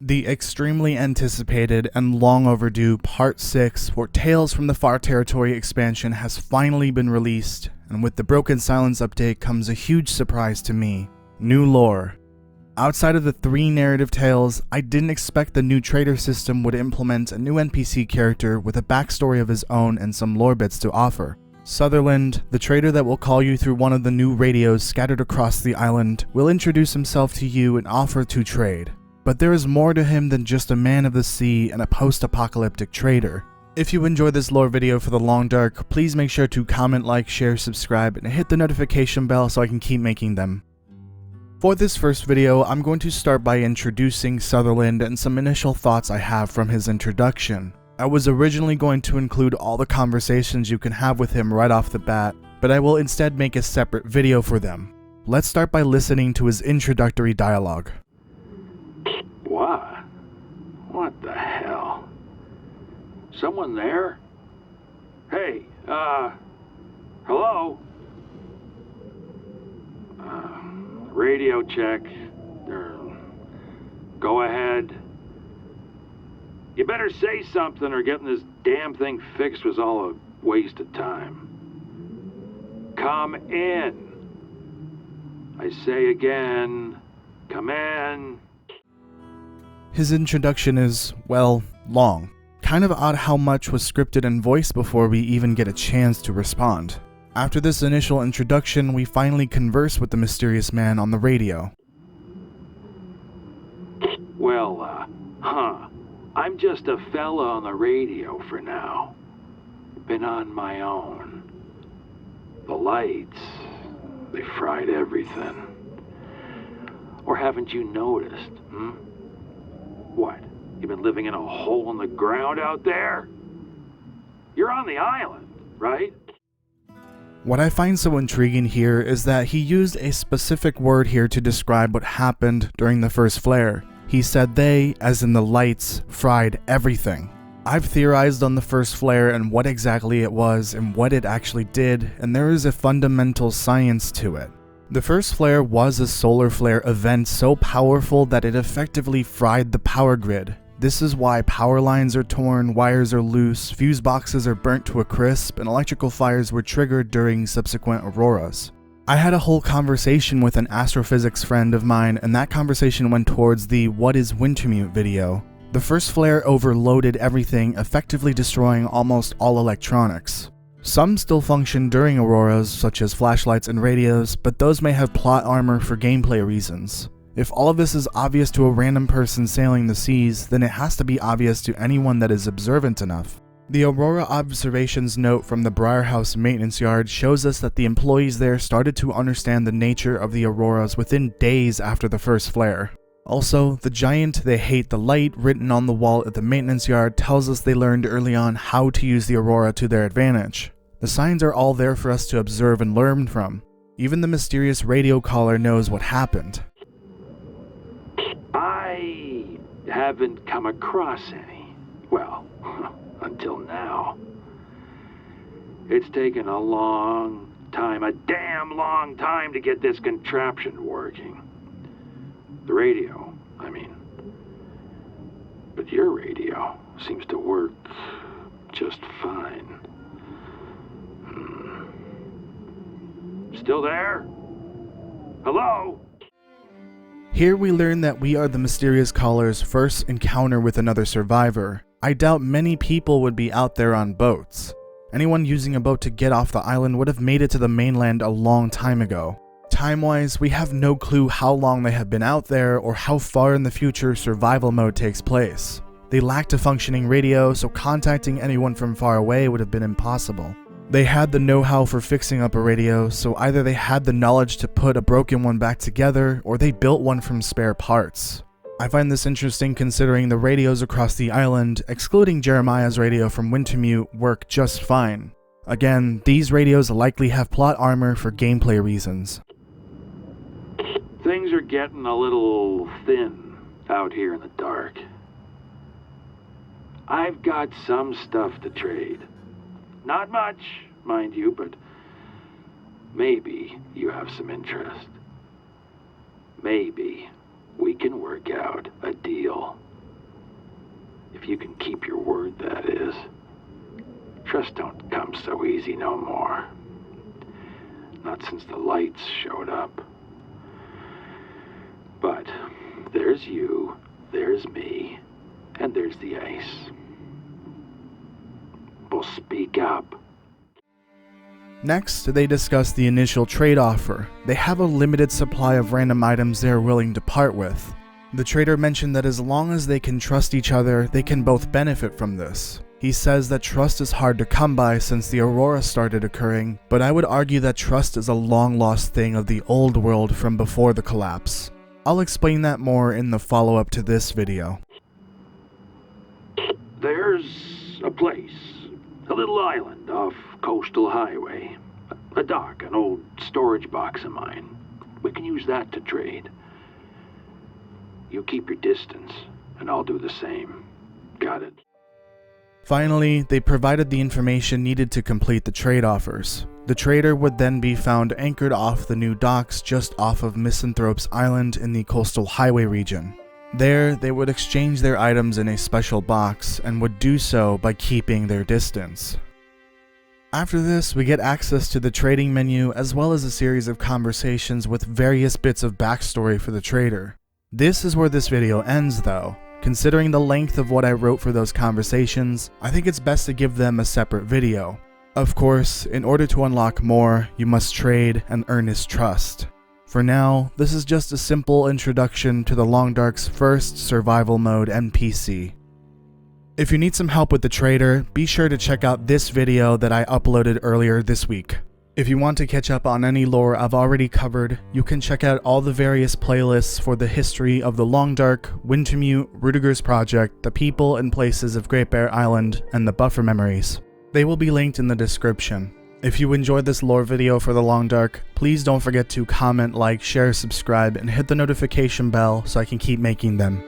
The extremely anticipated and long overdue Part 6 for Tales from the Far Territory expansion has finally been released, and with the Broken Silence update comes a huge surprise to me: new lore. Outside of the 3 narrative tales, I didn't expect the new trader system would implement a new NPC character with a backstory of his own and some lore bits to offer. Sutherland, the trader that will call you through one of the new radios scattered across the island, will introduce himself to you and offer to trade. But there is more to him than just a man of the sea and a post-apocalyptic trader. If you enjoyed this lore video for the Long Dark, please make sure to comment, like, share, subscribe, and hit the notification bell so I can keep making them. For this first video, I'm going to start by introducing Sutherland and some initial thoughts I have from his introduction. I was originally going to include all the conversations you can have with him right off the bat, but I will instead make a separate video for them. Let's start by listening to his introductory dialogue. What? What the hell? Someone there? Hey, hello? Radio check. Go ahead. You better say something or getting this damn thing fixed was all a waste of time. Come in. I say again, come in. His introduction is, well, long. Kind of odd how much was scripted and voiced before we even get a chance to respond. After this initial introduction, we finally converse with the mysterious man on the radio. Well, I'm just a fella on the radio for now. Been on my own. The lights, they fried everything. Or haven't you noticed, What? You been living in a hole in the ground out there? You're on the island, right? What I find so intriguing here is that he used a specific word here to describe what happened during the first flare. He said they, as in the lights, fried everything. I've theorized on the first flare and what exactly it was and what it actually did, and there is a fundamental science to it. The first flare was a solar flare event so powerful that it effectively fried the power grid. This is why power lines are torn, wires are loose, fuse boxes are burnt to a crisp, and electrical fires were triggered during subsequent auroras. I had a whole conversation with an astrophysics friend of mine, and that conversation went towards the What is Wintermute video. The first flare overloaded everything, effectively destroying almost all electronics. Some still function during auroras, such as flashlights and radios, but those may have plot armor for gameplay reasons. If all of this is obvious to a random person sailing the seas, then it has to be obvious to anyone that is observant enough. The Aurora observations note from the Briarhouse maintenance yard shows us that the employees there started to understand the nature of the auroras within days after the first flare. Also, the giant "They hate the light" written on the wall at the maintenance yard tells us they learned early on how to use the aurora to their advantage. The signs are all there for us to observe and learn from. Even the mysterious radio caller knows what happened. I haven't come across any. Well, until now. It's taken a long time, a damn long time to get this contraption working. The radio, I mean. But your radio seems to work just fine. Still there? Hello? Here we learn that we are the mysterious caller's first encounter with another survivor. I doubt many people would be out there on boats. Anyone using a boat to get off the island would have made it to the mainland a long time ago. Time-wise, we have no clue how long they have been out there or how far in the future survival mode takes place. They lacked a functioning radio, so contacting anyone from far away would have been impossible. They had the know-how for fixing up a radio, so either they had the knowledge to put a broken one back together, or they built one from spare parts. I find this interesting considering the radios across the island, excluding Jeremiah's radio from Wintermute, work just fine. Again, these radios likely have plot armor for gameplay reasons. Things are getting a little thin out here in the dark. I've got some stuff to trade. Not much, mind you, but maybe you have some interest. Maybe we can work out a deal. you can keep your word, that is. Trust don't come so easy no more. Not since the lights showed up. But there's you, there's me, and there's the ice. Well, speak up. Next, they discuss the initial trade offer. They have a limited supply of random items they are willing to part with. The trader mentioned that as long as they can trust each other, they can both benefit from this. He says that trust is hard to come by since the aurora started occurring, but I would argue that trust is a long-lost thing of the old world from before the collapse. I'll explain that more in the follow-up to this video. There's a place, a little island off Coastal Highway. A dock, an old storage box of mine. We can use that to trade. You keep your distance, and I'll do the same. Got it? Finally, they provided the information needed to complete the trade offers. The trader would then be found anchored off the new docks just off of Misanthrope's Island in the Coastal Highway region. There, they would exchange their items in a special box and would do so by keeping their distance. After this, we get access to the trading menu as well as a series of conversations with various bits of backstory for the trader. This is where this video ends though. Considering the length of what I wrote for those conversations, I think it's best to give them a separate video. Of course, in order to unlock more, you must trade and earn his trust. For now, this is just a simple introduction to the Long Dark's first survival mode NPC. If you need some help with the trader, be sure to check out this video that I uploaded earlier this week. If you want to catch up on any lore I've already covered, you can check out all the various playlists for the history of the Long Dark, Wintermute, Rudiger's Project, the people and places of Great Bear Island, and the Buffer Memories. They will be linked in the description. If you enjoyed this lore video for the Long Dark, please don't forget to comment, like, share, subscribe, and hit the notification bell so I can keep making them.